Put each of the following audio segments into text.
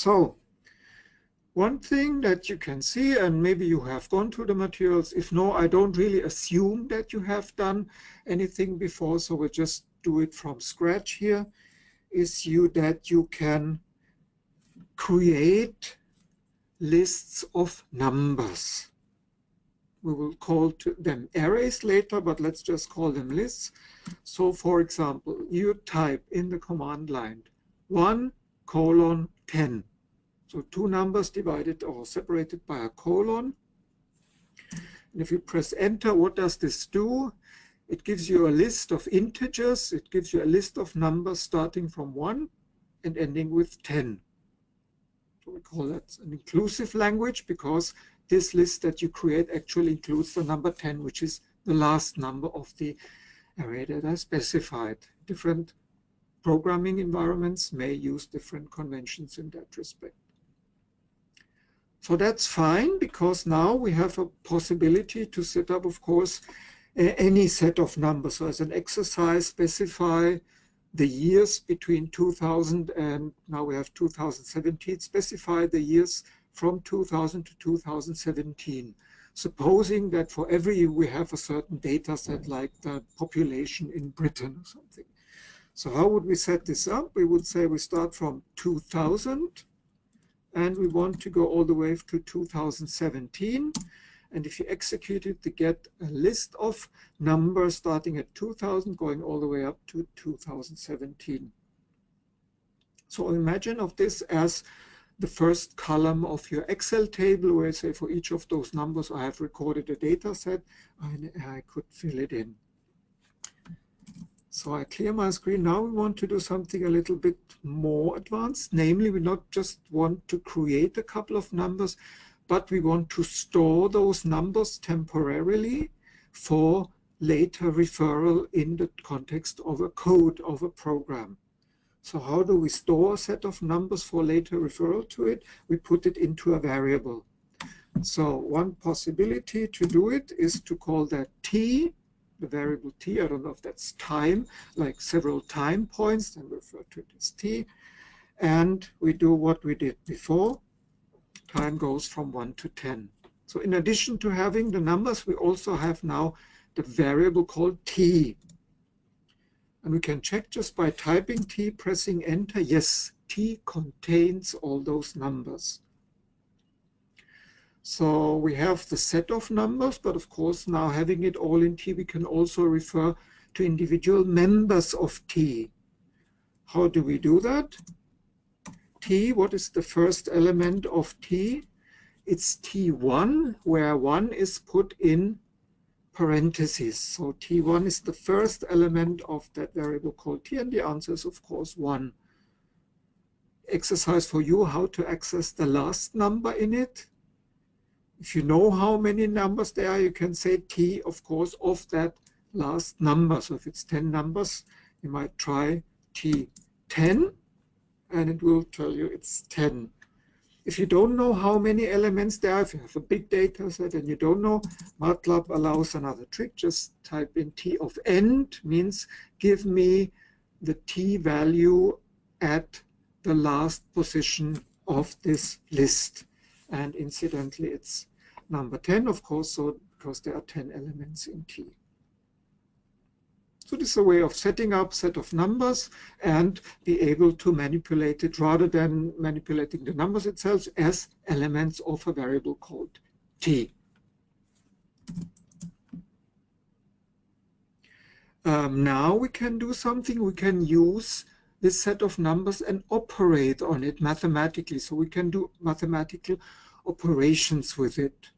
So one thing that you can see, and maybe you have gone through the materials, if no, I don't really assume that you have done anything before, so we'll just do it from scratch here, is that you can create lists of numbers. We will call them arrays later, but let's just call them lists. So for example, you type in the command line 1:10. So two numbers divided or separated by a colon. And if you press enter, what does this do? It gives you a list of integers. It gives you a list of numbers starting from 1 and ending with 10. So we call that an inclusive language because this list that you create actually includes the number 10, which is the last number of the array that I specified. Different programming environments may use different conventions in that respect. So that's fine, because now we have a possibility to set up, of course, any set of numbers. So as an exercise, specify the years between 2000 and now we have 2017. Specify the years from 2000 to 2017. Supposing that for every year we have a certain data set, like the population in Britain or something. So how would we set this up? We would say we start from 2000. And we want to go all the way to 2017. And if you execute it, you get a list of numbers starting at 2000, going all the way up to 2017. So imagine of this as the first column of your Excel table, where, say, for each of those numbers, I have recorded a data set, and I could fill it in. So I clear my screen. Now we want to do something a little bit more advanced. Namely, we not just want to create a couple of numbers, but we want to store those numbers temporarily for later referral in the context of a code of a program. So how do we store a set of numbers for later referral to it? We put it into a variable. So one possibility to do it is to call that t. The variable t, I don't know if that's time, like several time points, then refer to it as t. And we do what we did before. Time goes from 1 to 10. So in addition to having the numbers, we also have now the variable called t. And we can check just by typing t, pressing enter. Yes, t contains all those numbers. So we have the set of numbers, but of course now having it all in t, we can also refer to individual members of t. How do we do that? T, what is the first element of t? It's t1, where 1 is put in parentheses. So t1 is the first element of that variable called t, and the answer is of course 1. Exercise for you, how to access the last number in it. If you know how many numbers there are, you can say t, of course, of that last number. So if it's 10 numbers, you might try t10, and it will tell you it's 10. If you don't know how many elements there are, if you have a big data set and you don't know, MATLAB allows another trick. Just type in t of end, means give me the t value at the last position of this list. And incidentally, it's number 10, of course, so because there are 10 elements in t. So this is a way of setting up a set of numbers and be able to manipulate it rather than manipulating the numbers itself as elements of a variable called t. Now we can do something. We can use this set of numbers and operate on it mathematically. So we can do mathematical operations with it.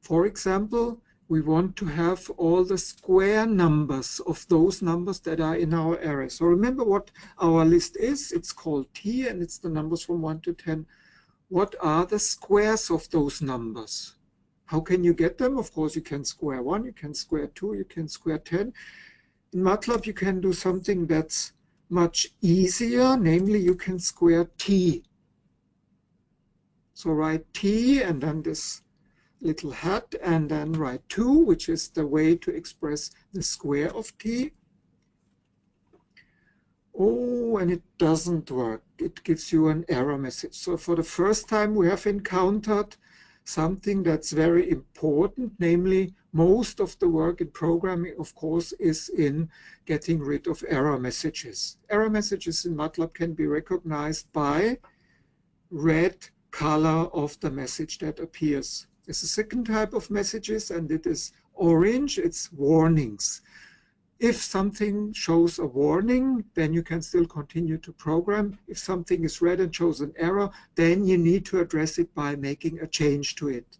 For example, we want to have all the square numbers of those numbers that are in our array. So remember what our list is. It's called t, and it's the numbers from 1 to 10. What are the squares of those numbers? How can you get them? Of course, you can square 1, you can square 2, you can square 10. In MATLAB, you can do something that's much easier, namely you can square t. So write t and then this little hat and then write 2, which is the way to express the square of t. Oh, and it doesn't work. It gives you an error message. So for the first time we have encountered something that's very important, namely most of the work in programming, of course, is in getting rid of error messages. Error messages in MATLAB can be recognized by red color of the message that appears. There's a second type of messages, and it is orange. It's warnings. If something shows a warning, then you can still continue to program. If something is red and shows an error, then you need to address it by making a change to it.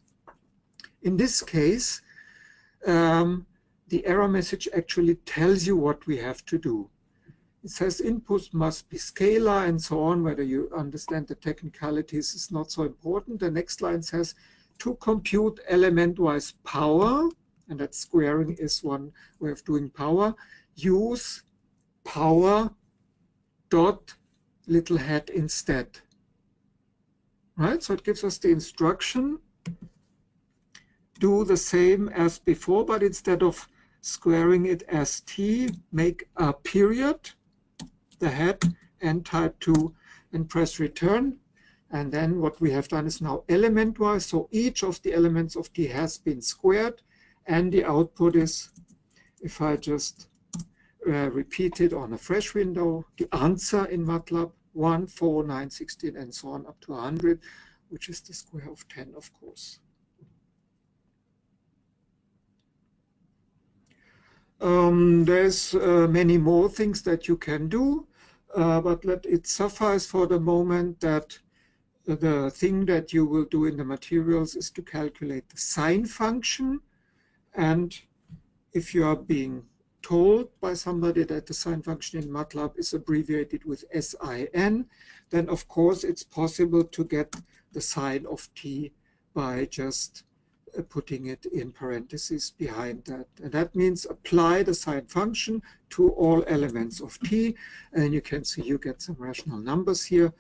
In this case, the error message actually tells you what we have to do. It says inputs must be scalar and so on. Whether you understand the technicalities is not so important. The next line says to compute element-wise power, and that squaring is one way of doing power, use power dot little hat instead. Right? So it gives us the instruction, do the same as before, but instead of squaring it as t, make a period, the hat, and type 2 and press return. And then what we have done is now element-wise, so each of the elements of t has been squared. And the output is, if I just repeat it on a fresh window, the answer in MATLAB, 1, 4, 9, 16, and so on up to 100, which is the square of 10, of course. There's many more things that you can do, but let it suffice for the moment that the thing that you will do in the materials is to calculate the sine function. And if you are being told by somebody that the sine function in MATLAB is abbreviated with SIN, then of course it's possible to get the sine of t by just putting it in parentheses behind that. And that means apply the sine function to all elements of t, and you can see you get some rational numbers here.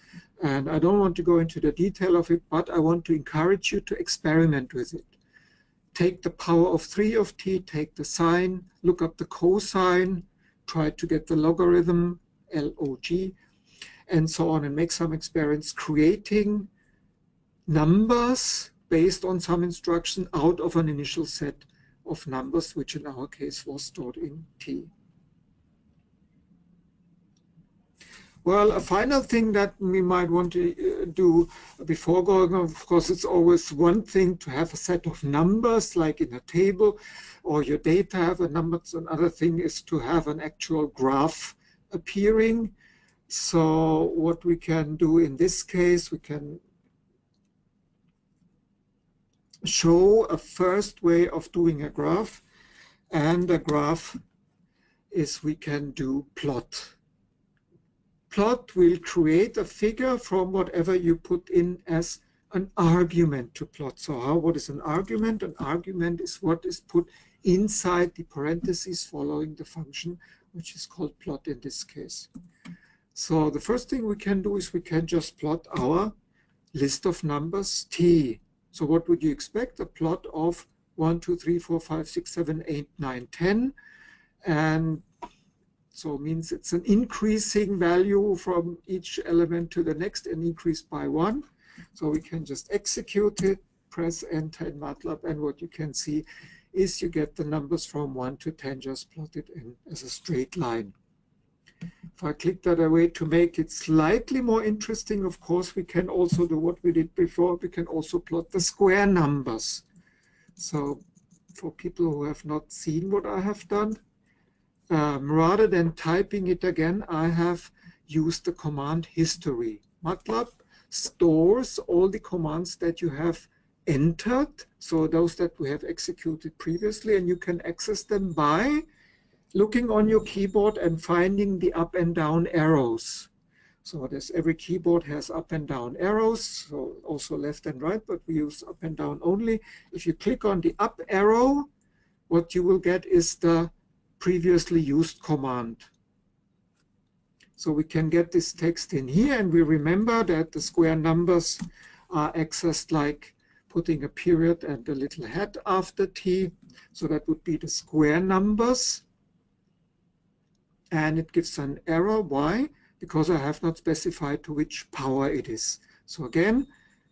And I don't want to go into the detail of it, but I want to encourage you to experiment with it. Take the power of 3 of t, take the sine, look up the cosine, try to get the logarithm, log, and so on, and make some experiments creating numbers based on some instruction out of an initial set of numbers, which in our case was stored in t. Well, a final thing that we might want to do before going on, of course, it's always one thing to have a set of numbers like in a table, or your data have a number. Another thing is to have an actual graph appearing. So what we can do in this case, we can show a first way of doing a graph, and a graph is we can do plot. Plot will create a figure from whatever you put in as an argument to plot. So what is an argument? An argument is what is put inside the parentheses following the function, which is called plot in this case. So the first thing we can do is we can just plot our list of numbers t. So what would you expect? A plot of 1, 2, 3, 4, 5, 6, 7, 8, 9, 10. And so it means it's an increasing value from each element to the next and increased by 1. So we can just execute it, press enter in MATLAB, and what you can see is you get the numbers from 1 to 10 just plotted in as a straight line. If I click that away to make it slightly more interesting, of course, we can also do what we did before. We can also plot the square numbers. So for people who have not seen what I have done, rather than typing it again, I have used the command history. MATLAB stores all the commands that you have entered, so those that we have executed previously, and you can access them by looking on your keyboard and finding the up and down arrows. So every keyboard has up and down arrows, so also left and right, but we use up and down only. If you click on the up arrow, what you will get is the previously used command. So we can get this text in here, and we remember that the square numbers are accessed like putting a period and a little hat after t. So that would be the square numbers. and it gives an error. Why? Because I have not specified to which power it is. So again,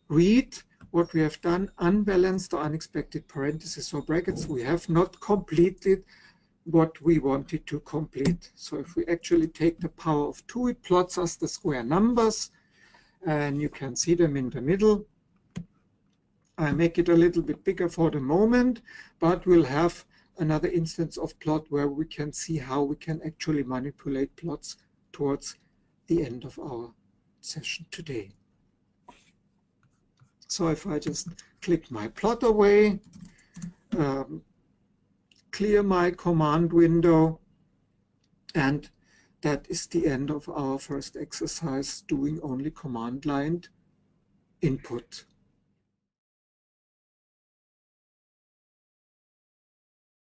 read what we have done, unbalanced or unexpected parentheses or brackets. We have not completed what we wanted to complete. So if we actually take the power of 2, it plots us the square numbers, and you can see them in the middle. I make it a little bit bigger for the moment, but we'll have another instance of plot where we can see how we can actually manipulate plots towards the end of our session today. So if I just click my plot away, clear my command window, and that is the end of our first exercise, doing only command line input.